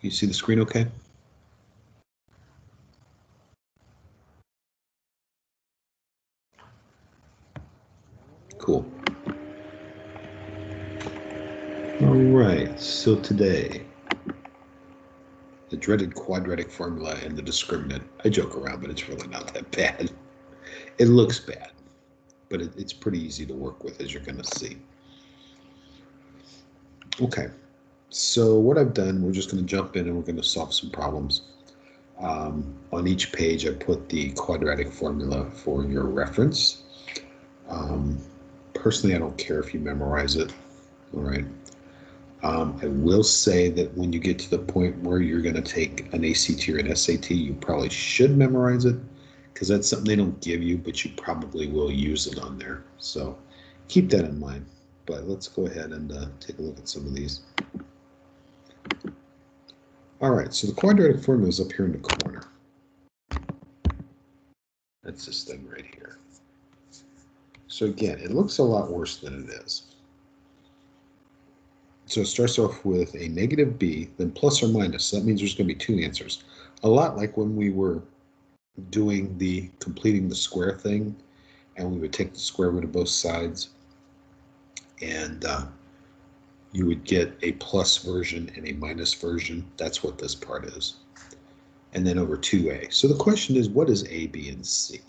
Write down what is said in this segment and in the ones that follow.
You see the screen okay? Cool. All right, so today, the dreaded quadratic formula and the discriminant. I joke around, but it's really not that bad. It looks bad, but it's pretty easy to work with, as you're going to see. Okay, so what I've done, we're just going to jump in and we're going to solve some problems. On each page, I put the quadratic formula for your reference. Personally, I don't care if you memorize it, all right? I will say that when you get to the point where you're going to take an ACT or an SAT, you probably should memorize it because that's something they don't give you, but you probably will use it on there. So keep that in mind. But let's go ahead and take a look at some of these. All right, so the quadratic formula is up here in the corner. That's this thing right here. So again, it looks a lot worse than it is. So it starts off with a negative b, then plus or minus. So that means there's going to be two answers. A lot like when we were doing the completing the square thing, and we would take the square root of both sides, and you would get a plus version and a minus version. That's what this part is. And then over 2a. So the question is, what is a, b, and c?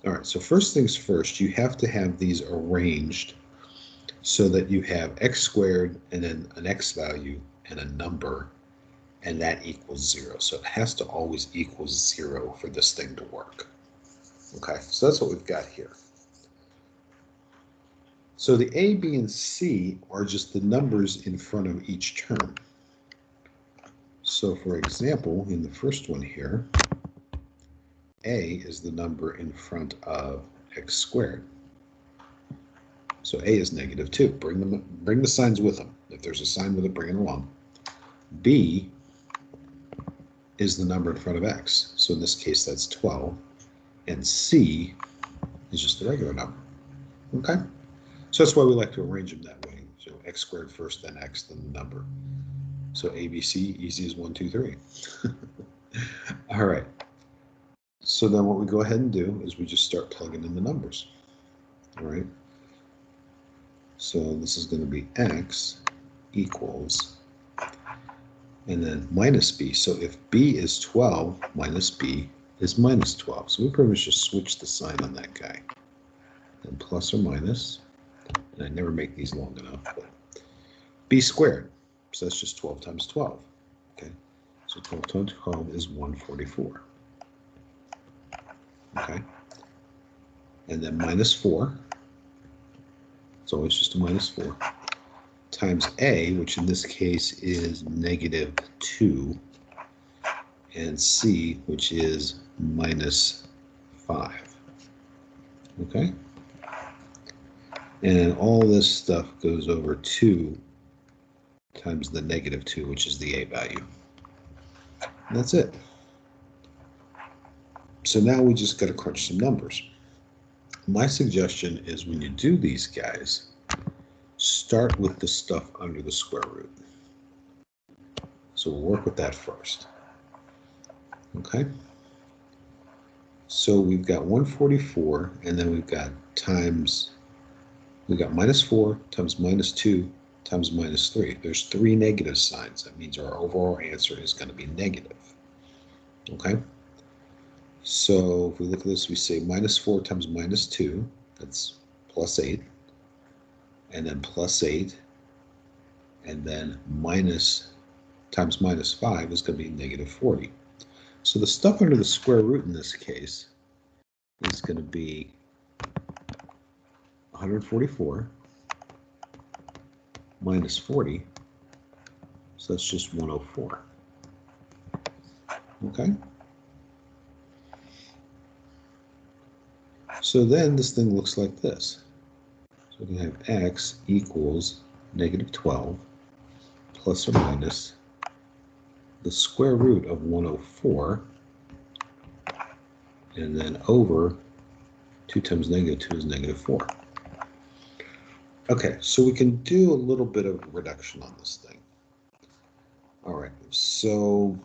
All right, so first things first, you have to have these arranged so that you have x squared and then an x value and a number, and that equals 0. So it has to always equal 0 for this thing to work. Okay, so that's what we've got here. So the a, b, and c are just the numbers in front of each term. So for example, in the first one here, a is the number in front of x squared. So a is negative 2. Bring the signs with them. If there's a sign with it, bring it along. B is the number in front of x. So in this case, that's 12. And c is just the regular number. Okay? So that's why we like to arrange them that way. So x squared first, then x, then the number. So a, b, c, easy as 1, 2, 3. All right. So then what we go ahead and do is we just start plugging in the numbers. All right? So this is going to be x equals, and then minus b. So if b is 12, minus b is minus 12. So we pretty much just switch the sign on that guy. And plus or minus, and I never make these long enough, but b squared. So that's just 12 times 12. Okay, so 12 times 12 is 144. Okay, and then minus 4. It's always just a minus 4, times a, which in this case is negative 2, and c, which is minus 5. Okay? And all this stuff goes over 2 times the negative 2, which is the a value. And that's it. So now we just got to crunch some numbers. My suggestion is when you do these guys, start with the stuff under the square root. So we'll work with that first. Okay? So we've got 144, and then we've got minus 4 times minus 2 times minus 3. There's 3 negative signs. That means our overall answer is going to be negative. Okay? So if we look at this, we say minus 4 times minus 2, that's plus 8, and then plus 8, and then minus times minus 5 is going to be negative 40. So the stuff under the square root in this case is going to be 144 minus 40, so that's just 104. Okay? So then this thing looks like this. So we can have x equals negative 12 plus or minus the square root of 104, and then over 2 times negative 2 is negative 4. Okay, so we can do a little bit of reduction on this thing. All right, so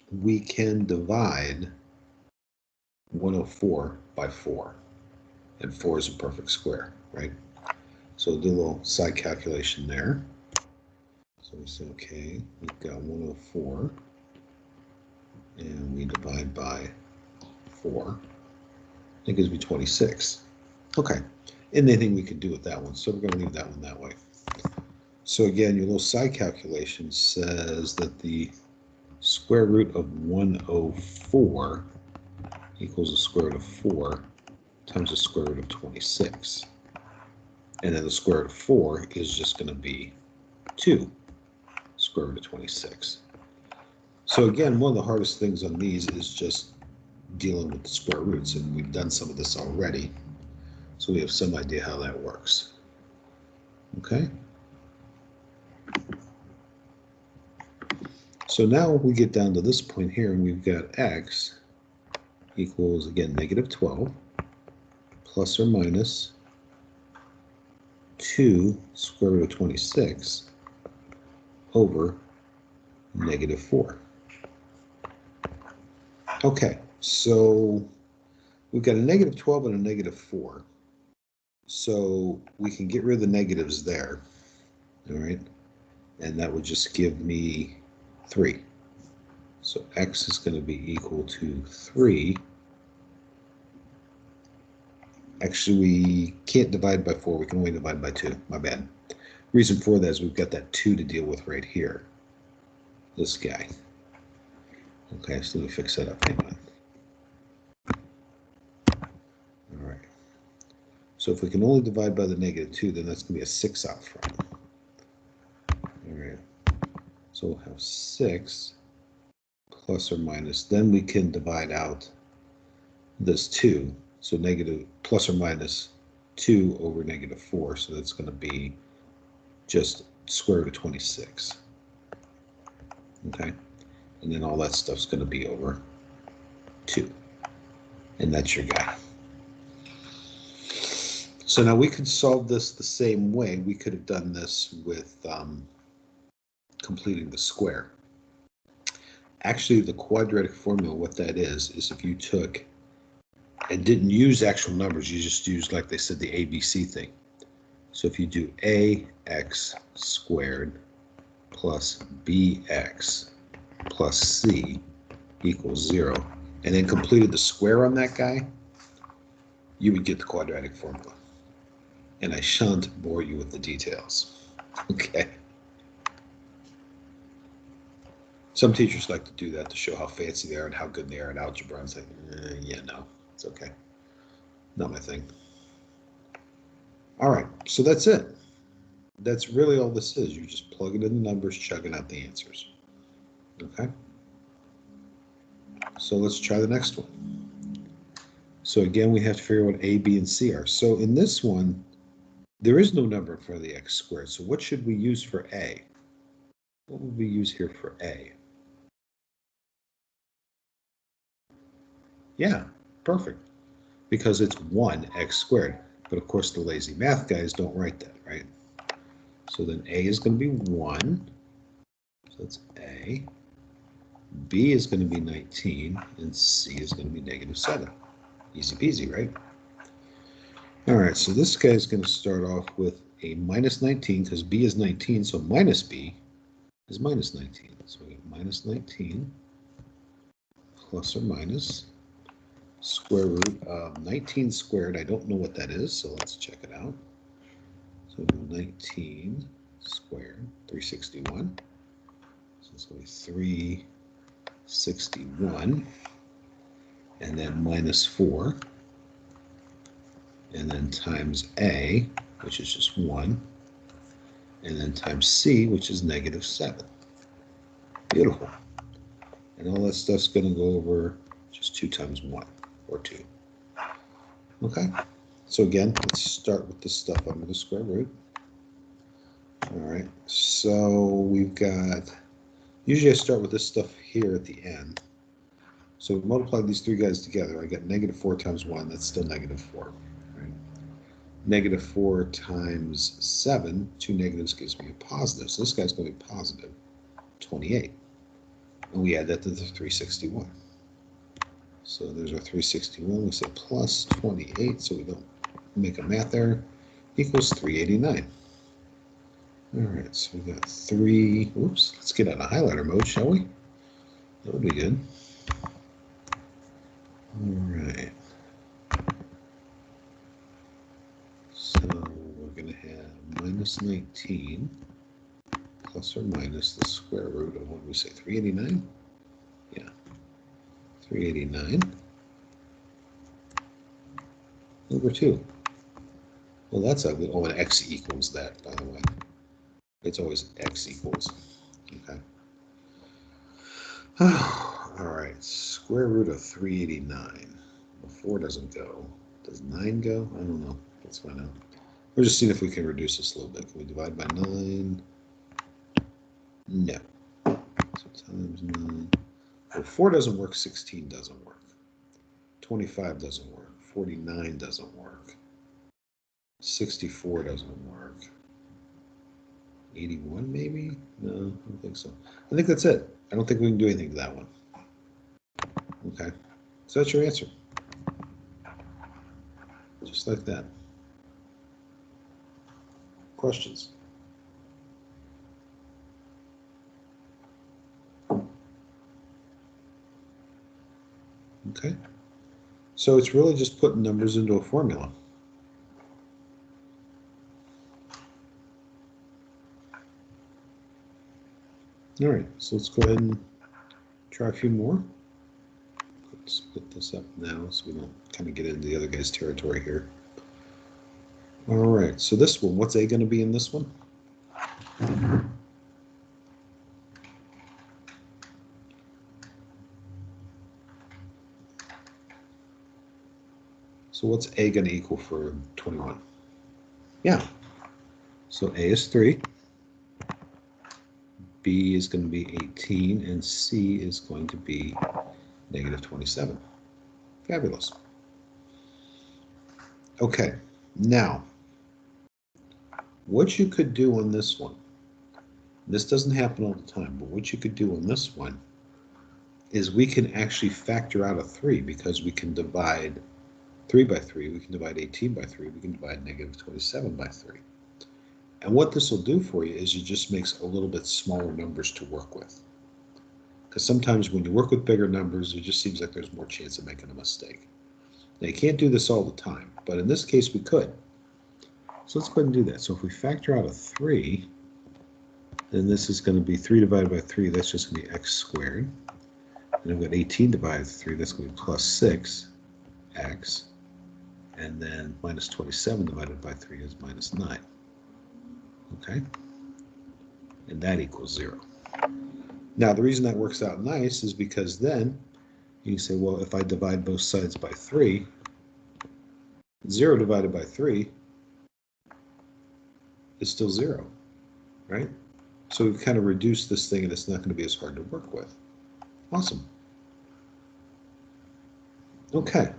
we can divide 104 by 4, and 4 is a perfect square, right? So we'll do a little side calculation there. So we say, okay, we've got 104, and we divide by 4. It gives me 26. Okay, and anything we could do with that one, so we're going to leave that one that way. So again, your little side calculation says that the square root of 104 equals the square root of 4 times the square root of 26. And then the square root of 4 is just going to be 2 square root of 26. So again, one of the hardest things on these is just dealing with the square roots, and we've done some of this already, so we have some idea how that works. Okay. So now we get down to this point here, and we've got x equals, again, negative 12 plus or minus 2 square root of 26 over negative 4. Okay, so we've got a negative 12 and a negative 4. So we can get rid of the negatives there, all right? And that would just give me 3. So x is going to be equal to 3. Actually, we can't divide by 4. We can only divide by 2. My bad. Reason for that is we've got that 2 to deal with right here. This guy. Okay, so let me fix that up. Hang on. All right. So if we can only divide by the negative 2, then that's going to be a 6 out front. All right. So we'll have 6 plus or minus. Then we can divide out this 2. So negative plus or minus 2 over negative 4. So that's going to be just square root of 26. Okay. And then all that stuff's going to be over 2. And that's your guy. So now we could solve this the same way. We could have done this with completing the square. Actually, the quadratic formula, what that is if you took and didn't use actual numbers, you just used, like they said, the ABC thing. So if you do ax squared plus bx plus c equals 0, and then completed the square on that guy, you would get the quadratic formula. And I shan't bore you with the details. Okay. Some teachers like to do that to show how fancy they are and how good they are in algebra, and say, yeah, no, it's okay. Not my thing. All right, so that's it. That's really all this is. You just plug it in the numbers, chugging out the answers. Okay. So let's try the next one. So again, we have to figure out what a, b, and c are. So in this one, there is no number in front of the x squared. So what should we use for a? What would we use here for a? Yeah, perfect. Because it's 1x squared. But of course, the lazy math guys don't write that, right? So then a is going to be 1. So that's a. B is going to be 19. And c is going to be negative 7. Easy peasy, right? All right, so this guy is going to start off with a minus 19 because b is 19. So minus b is minus 19. So we have minus 19 plus or minus square root of 19 squared. I don't know what that is, so let's check it out. So 19 squared, 361. So it's going to be 361. And then minus 4. And then times a, which is just 1. And then times c, which is negative 7. Beautiful. And all that stuff's going to go over just 2 times 1, or 2. Okay, so again, let's start with this stuff under the square root. All right, so we've got, usually I start with this stuff here at the end. So multiply these 3 guys together. I got negative 4 times 1, that's still negative 4. Right? Negative 4 times 7, 2 negatives gives me a positive. So this guy's going to be positive. 28. And we add that to the 361. So there's our 361. We say plus 28, so we don't make a math error, equals 389. All right, so we got oops, let's get out of highlighter mode, shall we? That would be good. All right. So we're going to have minus 19 plus or minus the square root of, what do we say, 389? Yeah, 389 over 2. Well, that's ugly. Oh, and x equals that, by the way. It's always x equals. Okay. All right, square root of 389. Well, 4 doesn't go. Does 9 go? I don't know. Let's find out. We're just seeing if we can reduce this a little bit. Can we divide by 9? No. So times 9. Well, 4 doesn't work. 16 doesn't work. 25 doesn't work. 49 doesn't work. 64 doesn't work. 81 maybe? No, I don't think so. I think that's it. I don't think we can do anything to that one. Okay. So that's your answer. Just like that. Questions? Okay. So it's really just putting numbers into a formula. All right, so let's go ahead and try a few more. Let's split this up now so we don't kind of get into the other guy's territory here. All right, so this one, what's A going to be in this one? So what's A going to equal for 21? Yeah, so A is 3, B is going to be 18, and C is going to be negative 27. Fabulous. Okay, now, what you could do on this one, this doesn't happen all the time, but what you could do on this one is we can actually factor out a 3 because we can divide 3 by 3, we can divide 18 by 3, we can divide negative 27 by 3. And what this will do for you is it just makes a little bit smaller numbers to work with. Because sometimes when you work with bigger numbers, it just seems like there's more chance of making a mistake. Now you can't do this all the time, but in this case we could. So let's go ahead and do that. So if we factor out a 3, then this is going to be 3 divided by 3, that's just going to be x squared. And I've got 18 divided by 3, that's going to be plus 6x. And then minus 27 divided by 3 is minus 9. Okay? And that equals 0. Now, the reason that works out nice is because then you can say, well, if I divide both sides by 3, 0 divided by 3 is still 0, right? So we've kind of reduced this thing and it's not going to be as hard to work with. Awesome. Okay.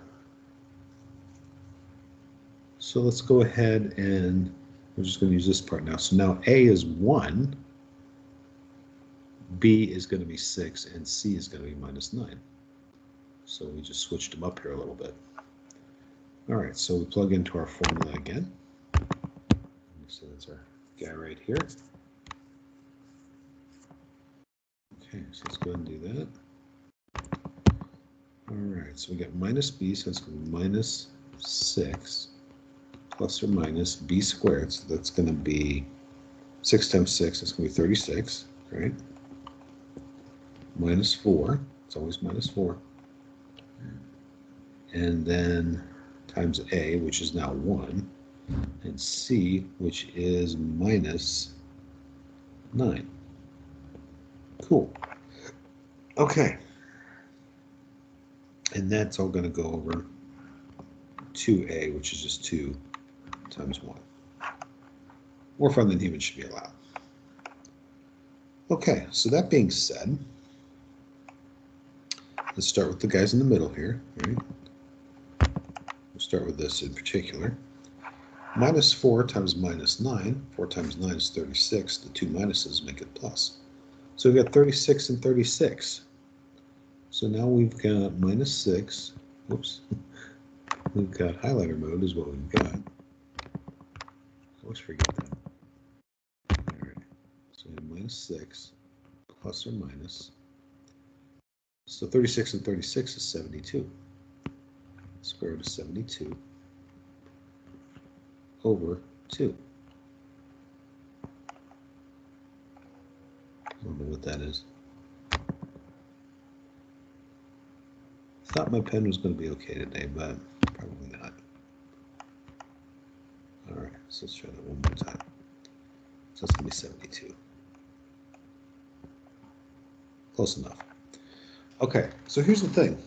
So let's go ahead and we're just going to use this part now. So now A is 1, B is going to be 6, and C is going to be minus 9. So we just switched them up here a little bit. All right, so we plug into our formula again. So that's our guy right here. Okay, so let's go ahead and do that. All right, so we got minus B, so it's going to be minus 6 plus or minus B squared. So that's going to be 6 times 6, it's going to be 36, right? Minus 4, it's always minus 4. And then times A, which is now 1, and C, which is minus 9. Cool. Okay. And that's all going to go over 2A, which is just 2 times 1. More fun than humans should be allowed. Okay, so that being said, let's start with the guys in the middle here, right? We'll start with this in particular. Minus 4 times minus 9. 4 times 9 is 36. The two minuses make it plus. So we've got 36 and 36. So now we've got minus 6. Whoops. We've got highlighter mode is what we've got. I always forget that. All right. So we have minus 6 plus or minus. So 36 and 36 is 72. Square root of 72 over 2. I don't know what that is. Thought my pen was going to be okay today, but probably not. All right, so let's try that one more time. So it's going to be 72. Close enough. Okay, so here's the thing.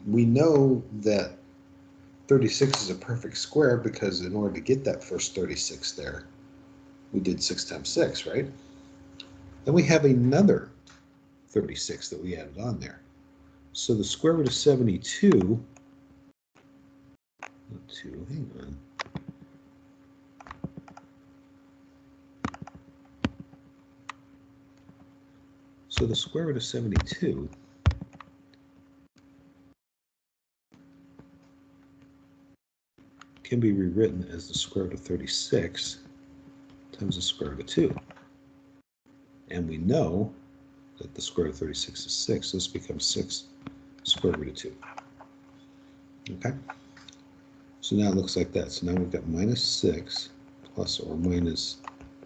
We know that 36 is a perfect square because in order to get that first 36 there, we did 6 times 6, right? Then we have another 36 that we added on there. So the square root of 72, hang on. So the square root of 72 can be rewritten as the square root of 36 times the square root of 2. And we know that the square root of 36 is 6. So this becomes 6 square root of 2. Okay? So now it looks like that. So now we've got minus 6 plus or minus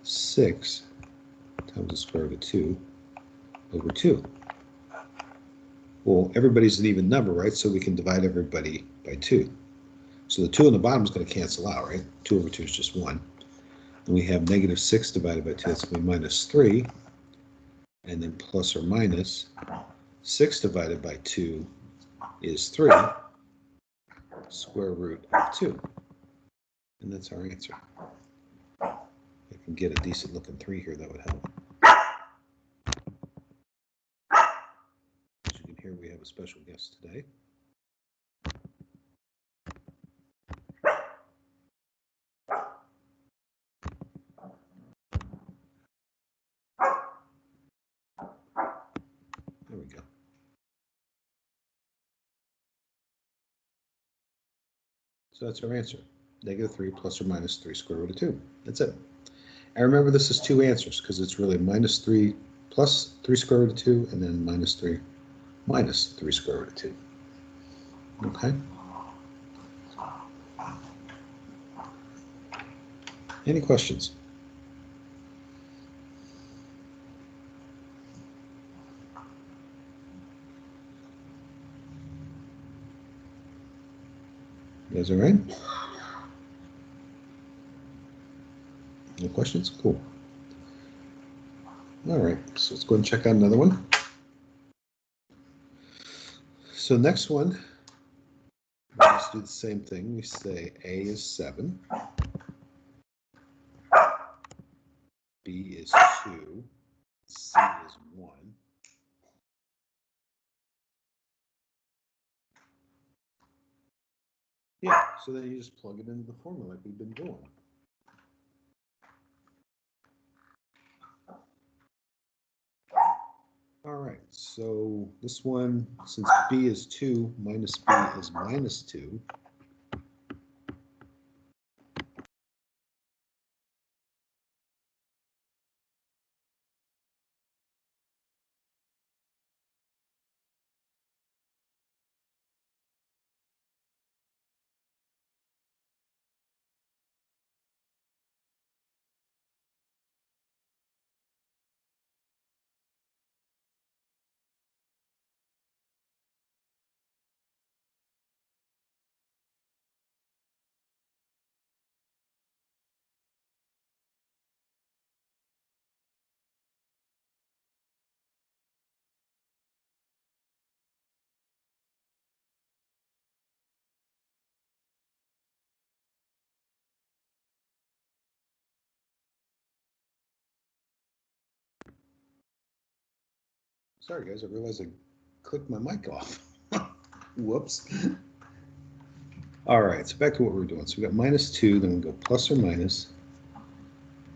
6 times the square root of 2 over 2. Well, everybody's an even number, right? So we can divide everybody by 2. So the 2 on the bottom is going to cancel out, right? 2 over 2 is just 1. And we have negative 6 divided by 2. That's going to be minus 3. And then plus or minus 6 divided by 2 is 3. Square root of 2. And that's our answer. If I can get a decent looking 3 here, that would help. As you can hear, we have a special guest today. There we go. So that's our answer. Negative 3 plus or minus 3 square root of 2. That's it. And remember, this is 2 answers because it's really minus 3 plus 3 square root of 2 and then minus 3 minus 3 square root of 2. Okay? Any questions? You guys all right? No questions? Cool. All right, so let's go and check out another one. So next one, let's do the same thing. We say A is 7, B is 2, C is 1. Yeah, so then you just plug it into the formula like we've been doing. All right, so this one, since B is 2, minus B is minus 2. Sorry guys, I realized I clicked my mic off. Whoops. All right, so back to what we were doing. So we got minus 2, then we go plus or minus.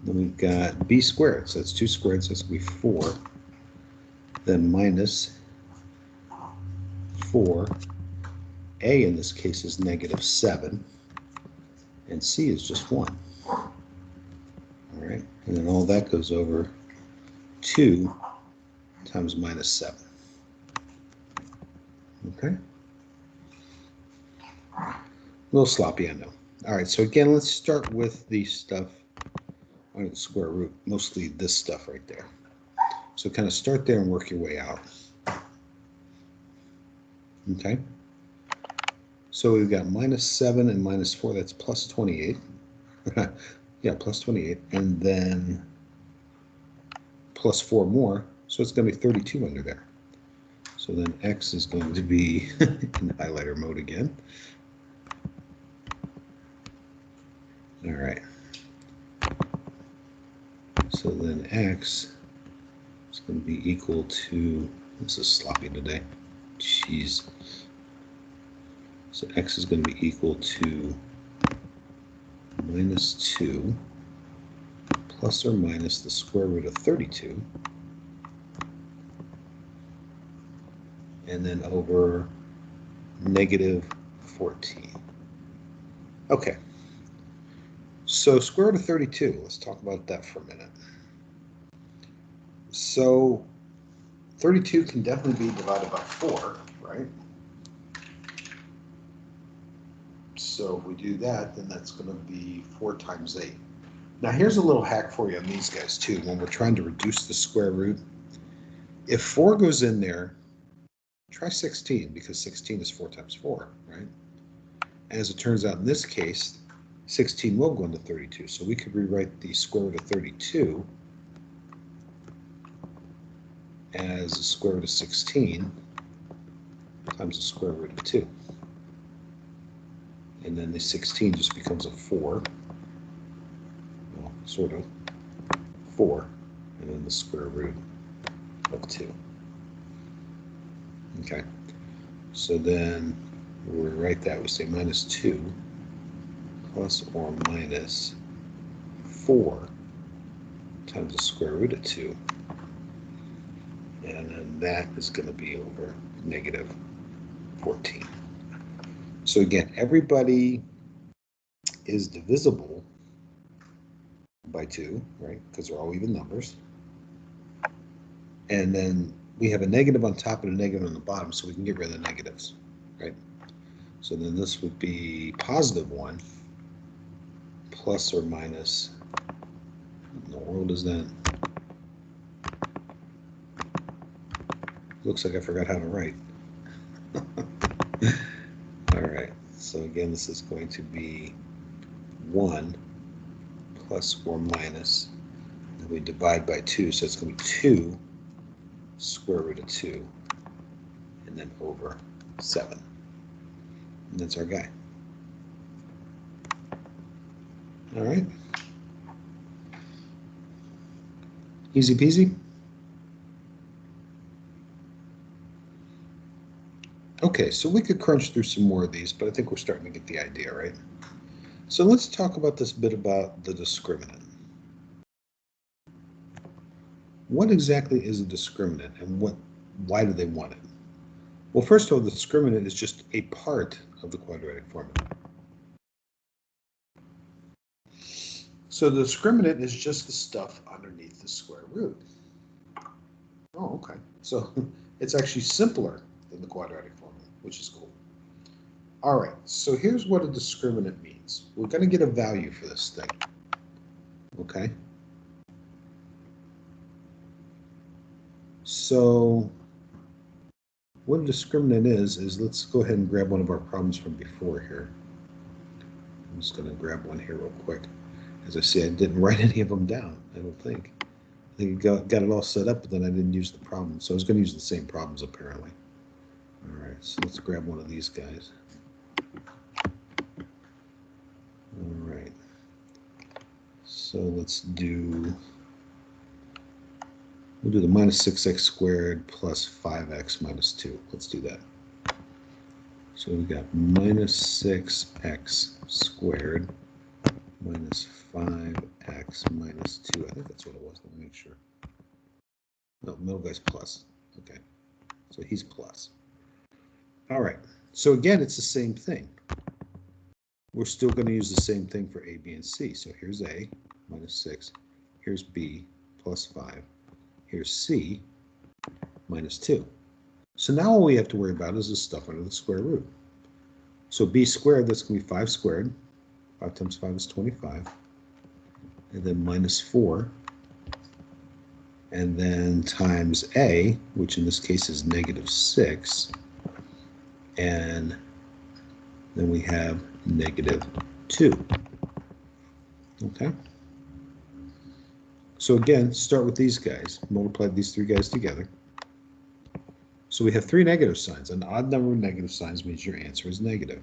Then we've got B squared, so that's 2 squared, so that's going to be 4. then minus 4. A in this case is -7, and C is just 1. All right, and then all that goes over 2 times -7. Okay? A little sloppy, I know. All right, so again, let's start with the stuff under the square root, mostly this stuff right there. So kind of start there and work your way out. Okay? So we've got -7 and -4, that's plus 28. Yeah, plus 28. And then plus 4 more, so it's going to be 32 under there. So then x is going to be in highlighter mode again. All right. So then x is going to be equal to, this is sloppy today, jeez. So x is going to be equal to -2 plus or minus the square root of 32, and then over -14. Okay. So square root of 32, let's talk about that for a minute. So 32 can definitely be divided by 4, right? So if we do that, then that's going to be 4 times 8. Now here's a little hack for you on these guys too. When we're trying to reduce the square root, if 4 goes in there, try 16, because 16 is 4 times 4, right? As it turns out in this case, 16 will go into 32. So we could rewrite the square root of 32 as the square root of 16 times the square root of 2. And then the 16 just becomes a 4. Well, sort of. 4. And then the square root of 2. Okay. So then we write that, we say -2 plus or minus 4 times the square root of 2. And then that is going to be over -14. So again, everybody is divisible by 2, right? Because they're all even numbers. And then we have a negative on top and a negative on the bottom, so we can get rid of the negatives, right? So then this would be +1 plus or minus, what in the world is that? Looks like I forgot how to write. All right, so again, this is going to be 1 plus or minus, and we divide by 2, so it's going to be 2 square root of 2, and then over 7. And that's our guy. All right. Easy peasy. Okay, so we could crunch through some more of these, but I think we're starting to get the idea, right? So let's talk about this bit about the discriminant. What exactly is a discriminant, and why do they want it? Well, first of all, the discriminant is just a part of the quadratic formula. So the discriminant is just the stuff underneath the square root. Oh, okay. So it's actually simpler than the quadratic formula, which is cool. All right, so here's what a discriminant means. We're going to get a value for this thing, okay? So what a discriminant is let's go ahead and grab one of our problems from before here. I'm just going to grab one here real quick. As I say, I didn't write any of them down, I don't think. I think I got it all set up, but then I didn't use the problem. So I was going to use the same problems, apparently. All right, so let's grab one of these guys. All right. So we'll do the -6x squared plus 5x minus 2. Let's do that. So we got -6x squared minus 5x minus 2. I think that's what it was. Let me make sure. No, middle guy's plus. Okay, so he's plus. All right, so again, it's the same thing. We're still going to use the same thing for A, B, and C. So here's A, minus 6. Here's B, plus 5. Here's C, minus 2. So now all we have to worry about is the stuff under the square root. So B squared, that's going to be 5 squared. 5 times 5 is 25. And then minus 4. And then times A, which in this case is negative 6. And then we have negative 2. Okay? So again, start with these guys. Multiply these three guys together. So we have 3 negative signs. An odd number of negative signs means your answer is negative.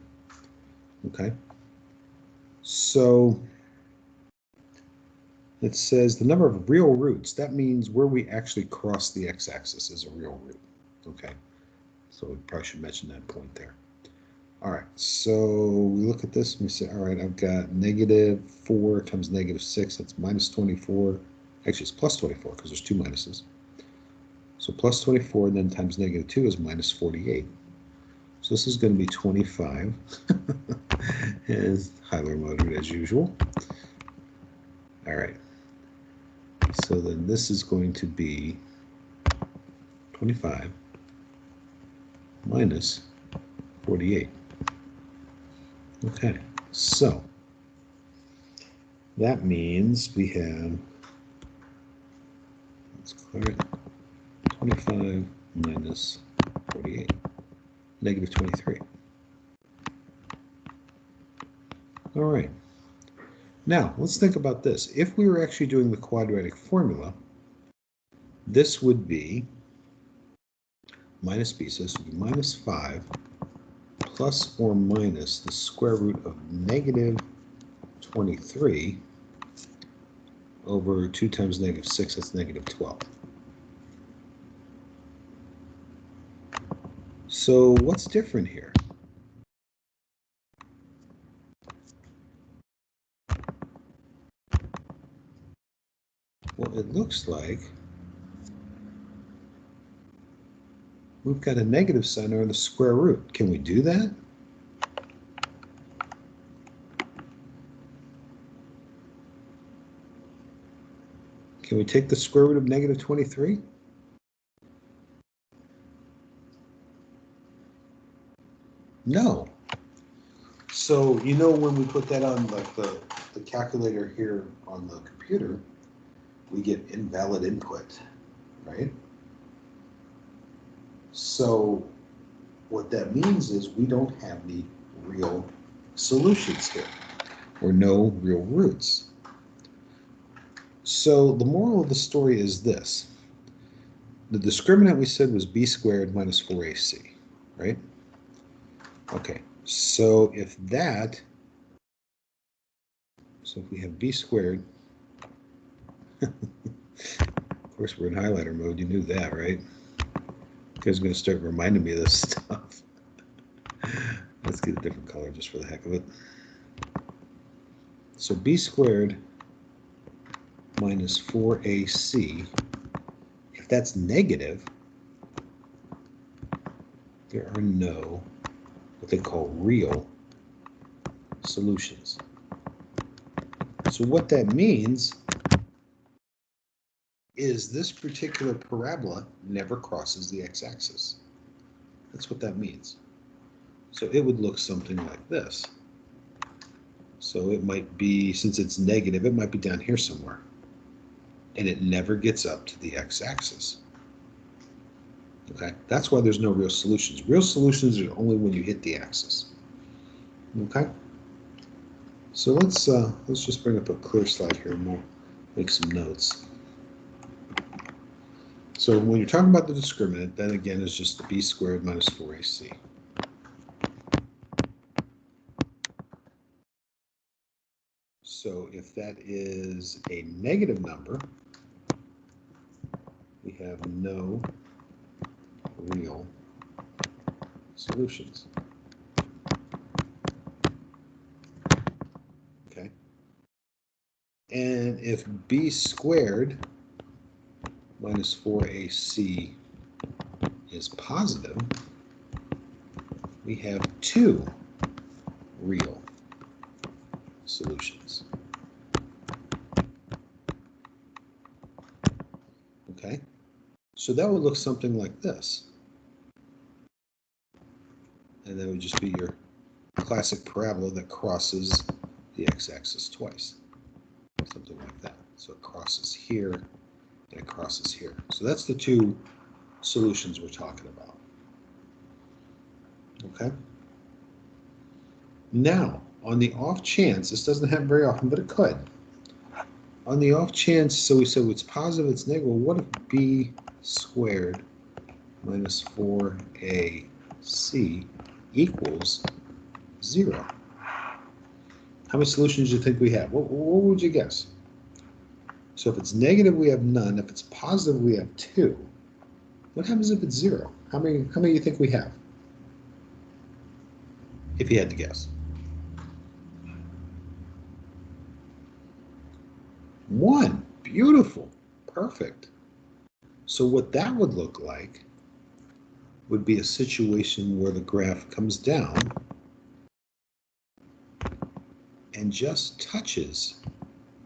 Okay? So it says the number of real roots. That means where we actually cross the x-axis is a real root. Okay? So we probably should mention that point there. All right, so we look at this and we say, all right, I've got negative 4 times negative 6. That's minus 24. Actually, it's plus 24 because there's 2 minuses. So plus 24 and then times negative 2 is minus 48. So this is going to be 25. And highlighter mode as usual. All right. So then this is going to be 25 minus 48. Okay, so that means we have, let's clear it, 25 minus 48, negative 23. All right. Now, let's think about this. If we were actually doing the quadratic formula, this would be minus b, so this would be minus 5 plus or minus the square root of negative 23 over 2 times negative 6, that's negative 12. So what's different here? Well, it looks like we've got a negative sign or the square root. Can we do that? Can we take the square root of negative 23? No. So, you know, when we put that on like the calculator here on the computer, we get invalid input, right? So what that means is we don't have any real solutions here, or no real roots. So the moral of the story is this. The discriminant we said was b squared minus 4ac, right? Okay, so if we have b squared, of course we're in highlighter mode, you knew that, right? You guys are going to start reminding me of this stuff. Let's get a different color just for the heck of it. So b squared minus 4ac, if that's negative, there are no what they call real solutions. So what that means is this particular parabola never crosses the x-axis. That's what that means. So it would look something like this. So it might be, since it's negative, it might be down here somewhere. And it never gets up to the x-axis. Okay, that's why there's no real solutions. Real solutions are only when you hit the axis. Okay, so let's just bring up a clear slide here and we'll make some notes. So when you're talking about the discriminant, then again is just the b squared minus 4ac. So if that is a negative number, we have no real solutions. Okay. And if b squared minus 4ac is positive, we have two real solutions. Okay, so that would look something like this. And that would just be your classic parabola that crosses the x-axis twice. Something like that. So it crosses here and it crosses here. So that's the two solutions we're talking about. Okay? Now, on the off chance, this doesn't happen very often, but it could. On the off chance, so we said it's positive, it's negative. What if b squared minus 4ac equals 0? How many solutions do you think we have? What would you guess? So if it's negative, we have none. If it's positive, we have 2. What happens if it's 0? How many do you think we have? If you had to guess. 1. Beautiful. Perfect. So what that would look like would be a situation where the graph comes down and just touches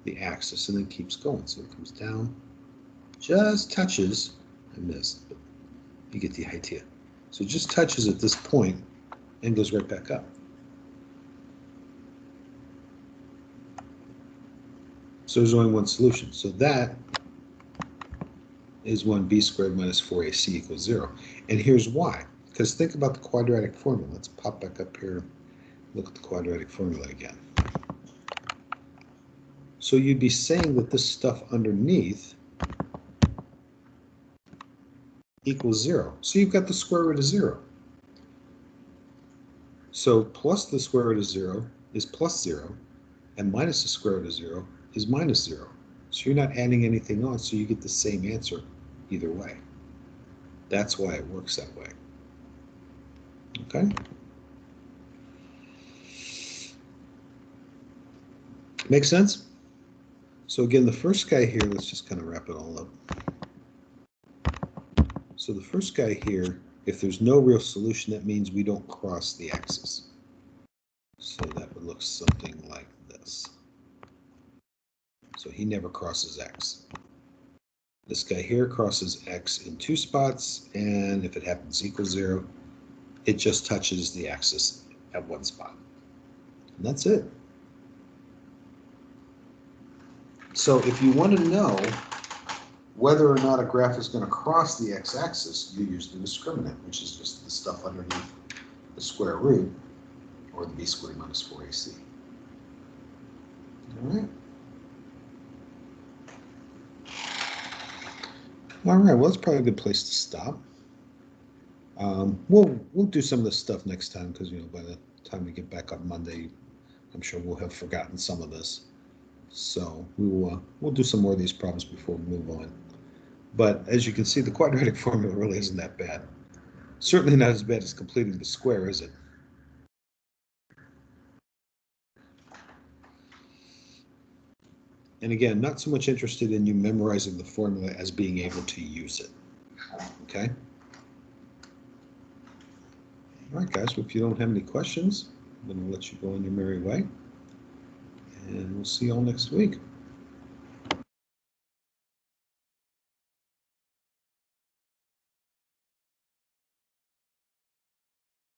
the axis and then keeps going. So it comes down, just touches, I missed, but you get the idea. So it just touches at this point and goes right back up. So there's only one solution. So that is when b squared minus 4ac equals 0. And here's why. Because think about the quadratic formula. Let's pop back up here and look at the quadratic formula again. So you'd be saying that this stuff underneath equals 0. So you've got the square root of 0. So plus the square root of 0 is plus 0, and minus the square root of 0 is minus 0. So you're not adding anything on, so you get the same answer either way. That's why it works that way. Okay? Make sense? So again, the first guy here, let's just kind of wrap it all up. So the first guy here, if there's no real solution, that means we don't cross the axis. So that would look something like this. So he never crosses x. This guy here crosses x in 2 spots, and if it happens to equal 0, it just touches the axis at 1 spot. And that's it. So if you want to know whether or not a graph is going to cross the x-axis, you use the discriminant, which is just the stuff underneath the square root, or the b squared minus 4ac. All right. All right, well, that's probably a good place to stop. We'll do some of this stuff next time because, you know, by the time we get back on Monday, I'm sure we'll have forgotten some of this. So we'll do some more of these problems before we move on. But as you can see, the quadratic formula really isn't that bad. Certainly not as bad as completing the square, is it? And again, not so much interested in you memorizing the formula as being able to use it. Okay? All right, guys, well, if you don't have any questions, I'm going to let you go on your merry way. And we'll see you all next week.